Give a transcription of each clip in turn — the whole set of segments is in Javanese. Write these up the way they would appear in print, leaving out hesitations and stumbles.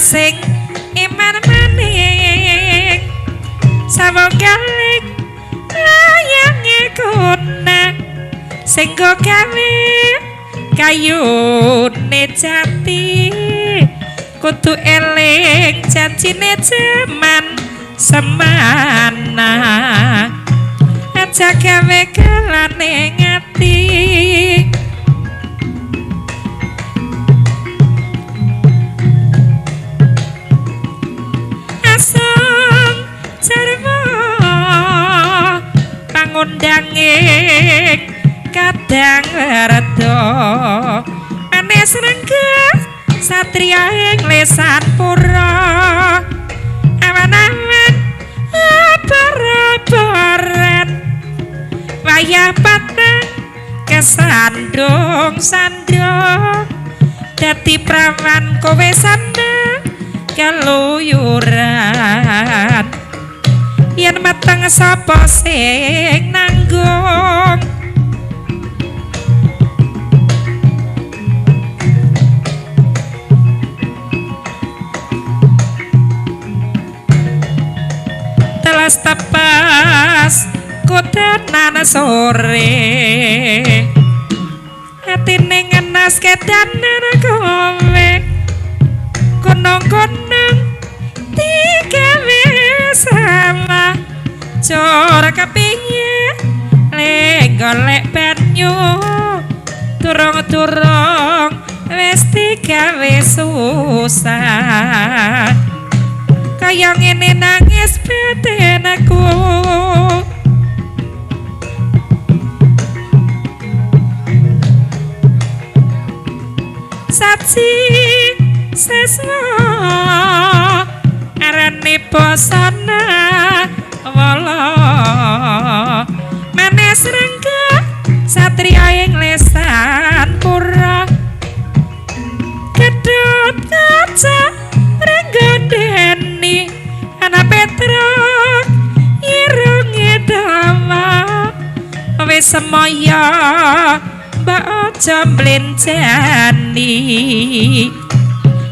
Sing iman maning sawogalik layang ikuna sing go gawe kayune jati kudu eling janjine jaman semana aja gawe kelane ngati pangundanging kadang reda manis renggah satria ing lesan pura awan-awan bar-baran wayah patang kesandung sandung dadi prawan kowe sandang keluyuran yen mateng sapa sing nanggung telas tepas kudanan sore atine ngenas kedanan kowe gunung-gunung digawe sama cor kepingin golek banyu turung-turung wis digawe susah kaya ngene nangis batin aku saji seswa arane bosana wala manis renggah satria ing lesan pura kedhot kaca renggondeni ana petruk irunge dawa wis semaya mbak aja mblenjani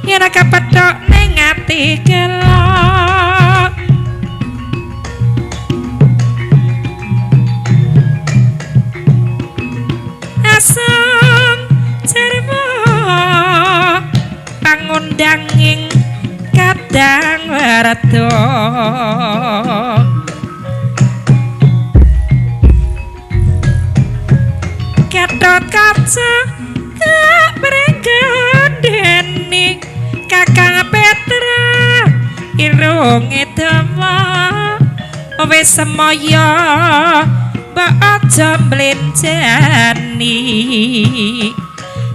yen kapethok ning ati gelok asam cermo pangundanging kadang reda Gatot kaca keprenggendeni Kakang Petra irunge dawa wis semaya mbok aja mblenjani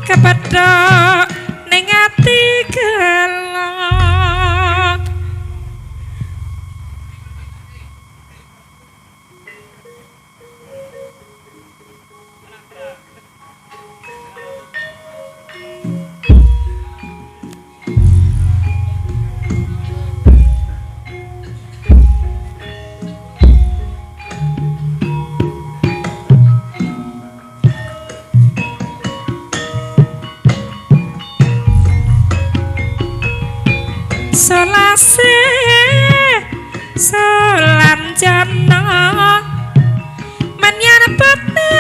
kepethok ning ati gelok solase solan jana menyang pete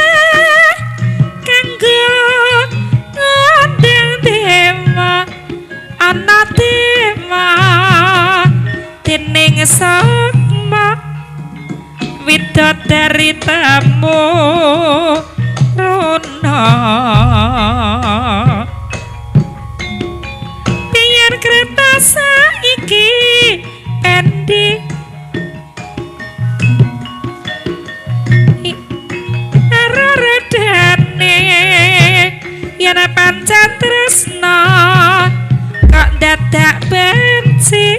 kanggo ngundang dewa ana dewa dening sakma widodari tamu runa biar kereta saiki pendi arorodane yen pancen tresna kok dadak benci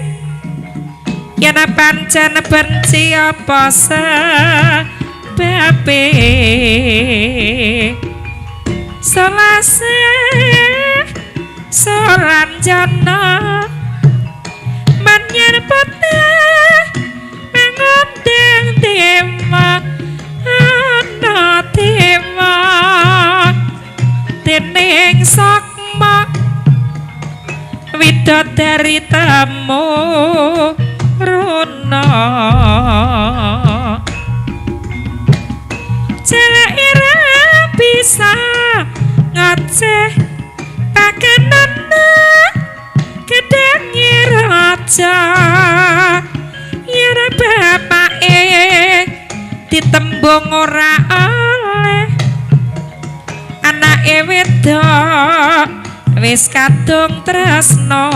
yen pancen benci apa sebabe solase soranjana menyang putih mengundang Widodari tamu runa Celak ira bisa ngoceh pakenana kedengi raja ira bapake ditembung ora oleh anake wedok wis kadung tresno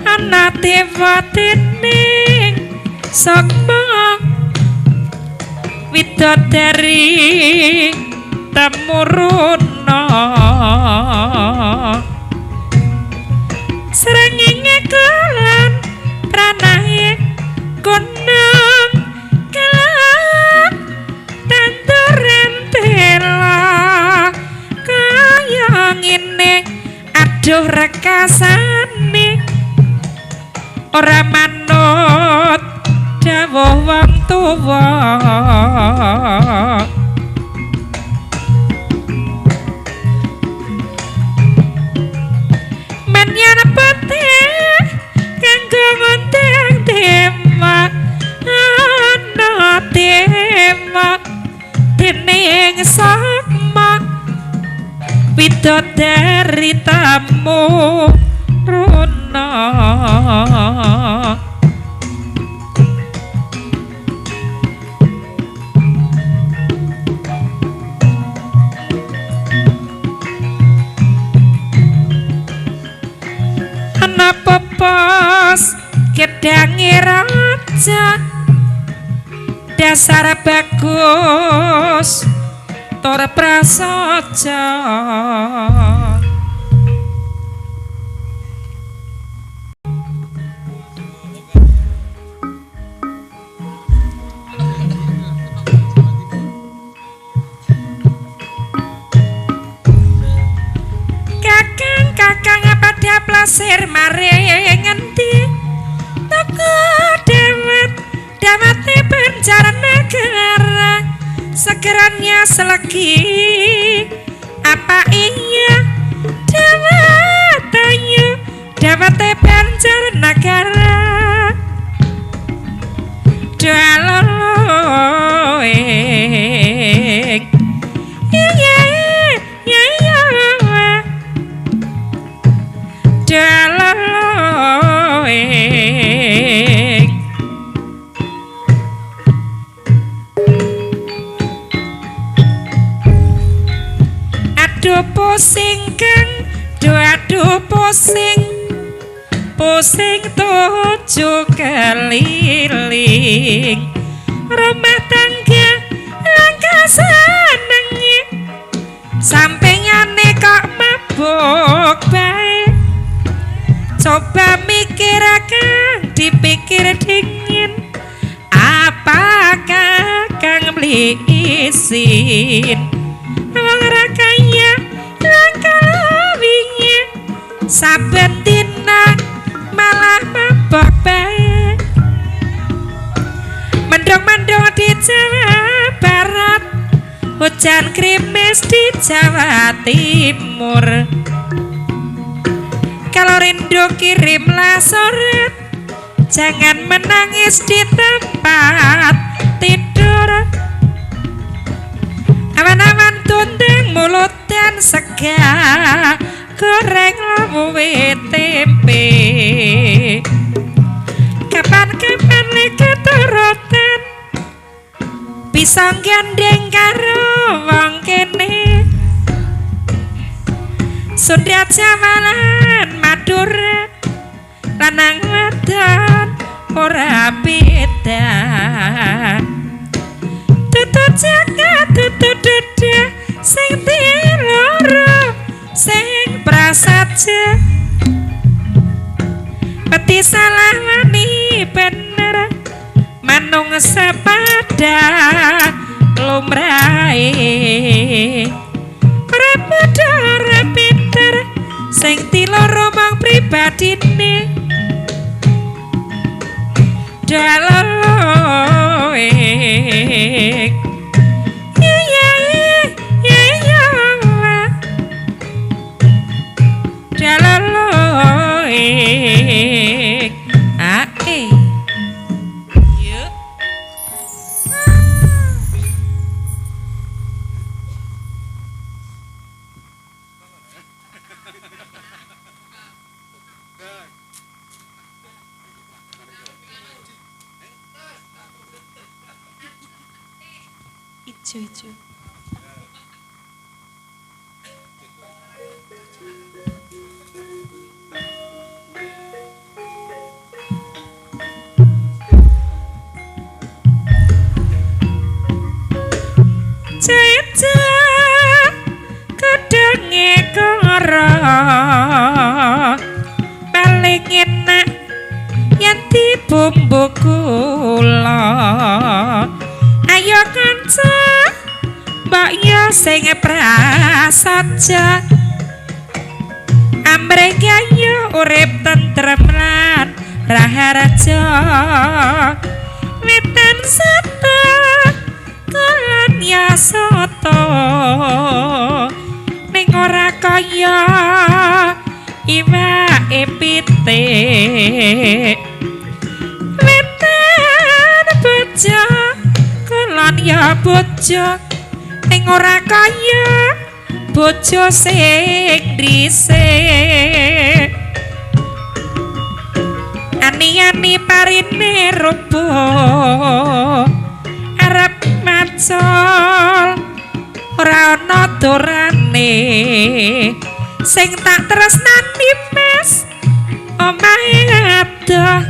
ana dewatening sokmo widodari temuruna srengenge kelan pranahe gunung kelan tanduran tela kaya ngene aduh rekasane ora manut dawuh wong tuwa menyan putih kanggo ngundang tema ana tema dening sakma widodari tamu runa ana popos gedangi raja dasar bagus tur prasaja kakang pada plasir maring ngendi toko dawate penjara negara segeranya selagi apa iya dawate penjara negara daloloing daloloing aduh pusing kang aduh pusing tujuh keliling rumah tangga langkah senengi sampingane kok mabuk bae coba mikir kang dipikir dingin apakah kang beli isin wong ra kaya langkah wingi saben dina malah mabok bae mendung-mendung di Jawa Barat hujan krimis di Jawa Timur kalau rindu kirimlah surat jangan menangis di tempat tidur awan-awan tundeng mulut dan sega goreng lawe tempe kapan-kapan keturutan bisa gandeng karo wong kene Sunda Jawalan Madura lanang wadon ora beda tutut jagat tutut duda sing tiloro sing prasaja peti salah wani bener manung sepada lumrahe ora padha ora pinter sing tiloro mung pribadine daloik ya ya ya ya daloik ae yuk ijo Caca kadenge kara paling enak yen dibumbu kula ayo kanca mbok yo sing prasaja amrih ayo urip tentrem lan raharja wetan sata kalan ya soto ning ora kaya iwake pitik wetan bojo kalan ya bojo ning ora kaya bojo sing dhisik ani-ani parine robo arep macul ora ana dorane sing tak tresnani Mas omahe adoh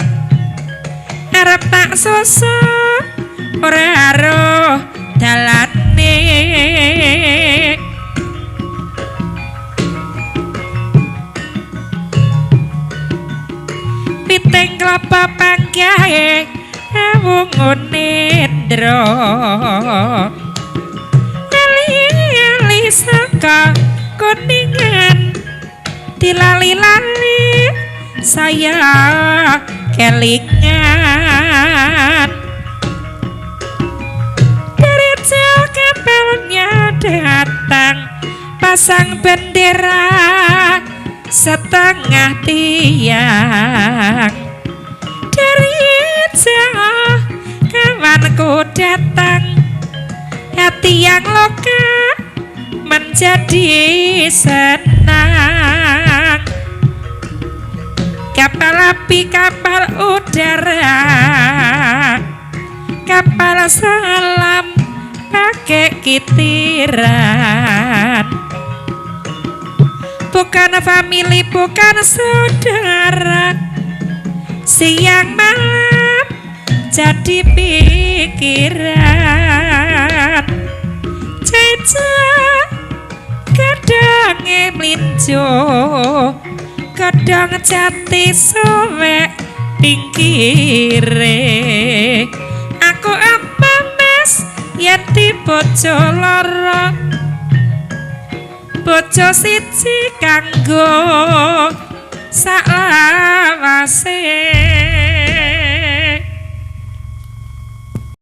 arep tak susuk ora aruh dalane piting klapa pangkae wungune-ndra ali saka kuningan dilali-lali saya kelingan dari jauh kapalnya datang pasang bendera setengah tiang dari jauh kawanku datang hati yang loka menjadi senang kapal api kapal udara kapal selam pakai kitiran bukan famili bukan saudara siang malam jadi pikiran Caca kadang melinjo kadang jati suwek pinggire aku apa Mas yen di bojo loro bojo siji kanggo salawase